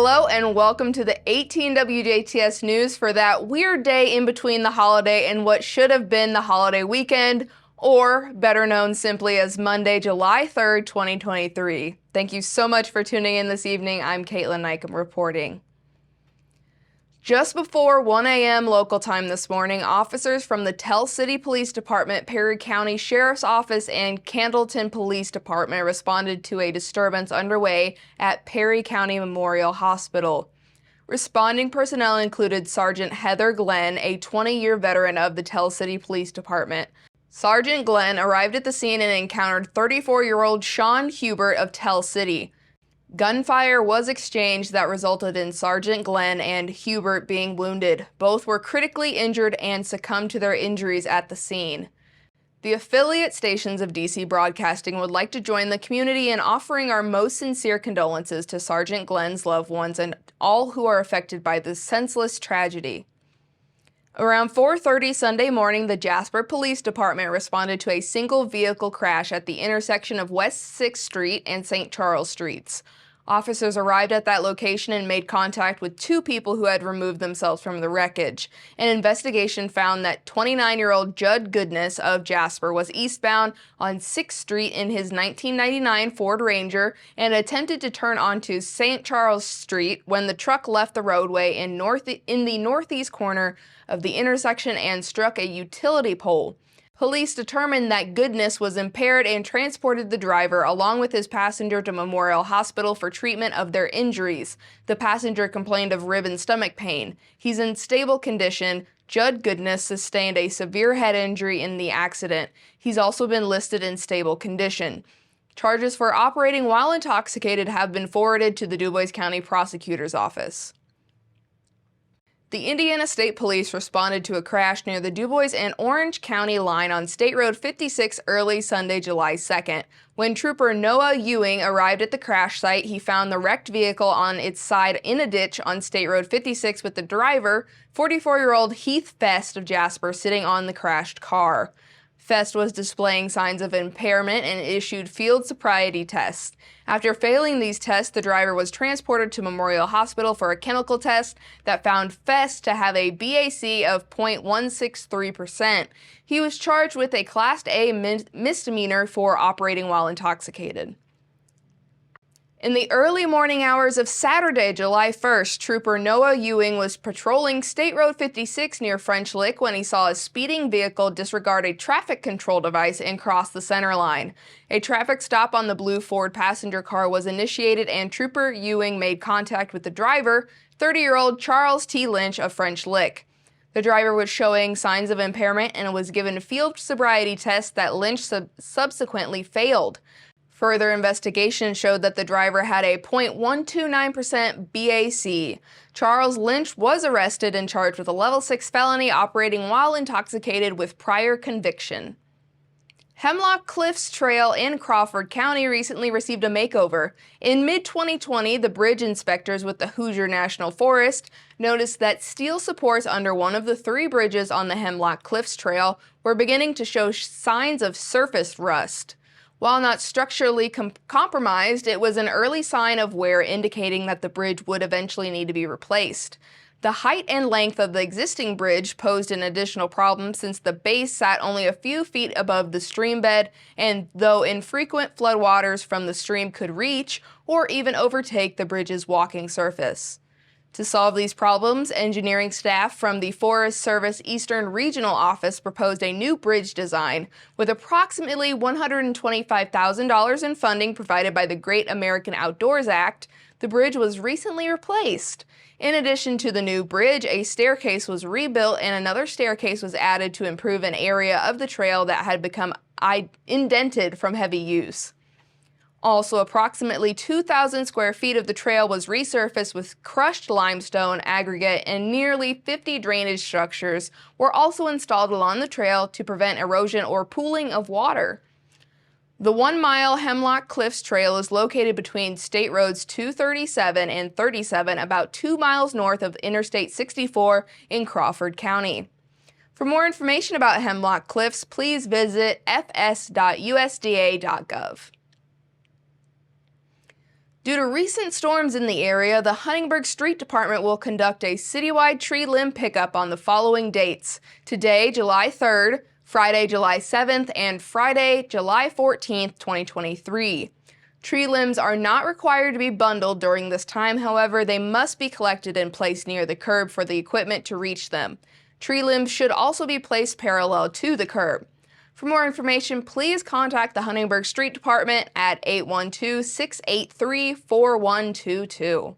Hello and welcome to the 18 WJTS news for that weird day in between the holiday and what should have been the holiday weekend, or better known simply as Monday, July 3rd, 2023. Thank you so much for tuning in this evening. I'm Kaitlyn Neukam reporting. Just before 1 a.m. local time this morning, officers from the Tell City Police Department, Perry County Sheriff's Office, and Candleton Police Department responded to a disturbance underway at Perry County Memorial Hospital. Responding personnel included Sergeant Heather Glenn, a 20-year veteran of the Tell City Police Department. Sergeant Glenn arrived at the scene and encountered 34-year-old Sean Hubert of Tell City. Gunfire was exchanged that resulted in Sergeant Glenn and Hubert being wounded. Both were critically injured and succumbed to their injuries at the scene. The affiliate stations of DC Broadcasting would like to join the community in offering our most sincere condolences to Sergeant Glenn's loved ones and all who are affected by this senseless tragedy. Around 4:30 Sunday morning, the Jasper Police Department responded to a single vehicle crash at the intersection of West 6th Street and St. Charles Streets. Officers arrived at that location and made contact with two people who had removed themselves from the wreckage. An investigation found that 29-year-old Judd Goodness of Jasper was eastbound on 6th Street in his 1999 Ford Ranger and attempted to turn onto St. Charles Street when the truck left the roadway in the northeast corner of the intersection and struck a utility pole. Police determined that Goodness was impaired and transported the driver along with his passenger to Memorial Hospital for treatment of their injuries. The passenger complained of rib and stomach pain. He's in stable condition. Judd Goodness sustained a severe head injury in the accident. He's also been listed in stable condition. Charges for operating while intoxicated have been forwarded to the DuBois County Prosecutor's Office. The Indiana State Police responded to a crash near the DuBois and Orange County line on State Road 56 early Sunday, July 2nd. When Trooper Noah Ewing arrived at the crash site, he found the wrecked vehicle on its side in a ditch on State Road 56 with the driver, 44-year-old Heath Fest of Jasper, sitting on the crashed car. Fest was displaying signs of impairment and issued field sobriety tests. After failing these tests, the driver was transported to Memorial Hospital for a chemical test that found Fest to have a BAC of 0.163%. He was charged with a Class A misdemeanor for operating while intoxicated. In the early morning hours of Saturday, July 1st, Trooper Noah Ewing was patrolling State Road 56 near French Lick when he saw a speeding vehicle disregard a traffic control device and cross the center line. A traffic stop on the blue Ford passenger car was initiated and Trooper Ewing made contact with the driver, 30-year-old Charles T. Lynch of French Lick. The driver was showing signs of impairment and was given a field sobriety test that Lynch subsequently failed. Further investigation showed that the driver had a 0.129% BAC. Charles Lynch was arrested and charged with a level 6 felony operating while intoxicated with prior conviction. Hemlock Cliffs Trail in Crawford County recently received a makeover. In mid-2020, the bridge inspectors with the Hoosier National Forest noticed that steel supports under one of the 3 bridges on the Hemlock Cliffs Trail were beginning to show signs of surface rust. While not structurally compromised, it was an early sign of wear indicating that the bridge would eventually need to be replaced. The height and length of the existing bridge posed an additional problem since the base sat only a few feet above the stream bed, and though infrequent floodwaters from the stream could reach or even overtake the bridge's walking surface. To solve these problems, engineering staff from the Forest Service Eastern Regional Office proposed a new bridge design. With approximately $125,000 in funding provided by the Great American Outdoors Act, the bridge was recently replaced. In addition to the new bridge, a staircase was rebuilt and another staircase was added to improve an area of the trail that had become indented from heavy use. Also, approximately 2,000 square feet of the trail was resurfaced with crushed limestone aggregate, and nearly 50 drainage structures were also installed along the trail to prevent erosion or pooling of water. The 1-mile Hemlock Cliffs Trail is located between State Roads 237 and 37, about 2 miles north of Interstate 64 in Crawford County. For more information about Hemlock Cliffs, please visit fs.usda.gov. Due to recent storms in the area, the Huntingburg Street Department will conduct a citywide tree limb pickup on the following dates: today, July 3rd, Friday, July 7th, and Friday, July 14th, 2023. Tree limbs are not required to be bundled during this time, however, they must be collected and placed near the curb for the equipment to reach them. Tree limbs should also be placed parallel to the curb. For more information, please contact the Huntingburg Street Department at 812-683-4122.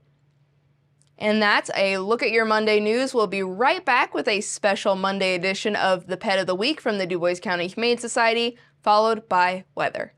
And that's a look at your Monday news. We'll be right back with a special Monday edition of the Pet of the Week from the Du Bois County Humane Society, followed by weather.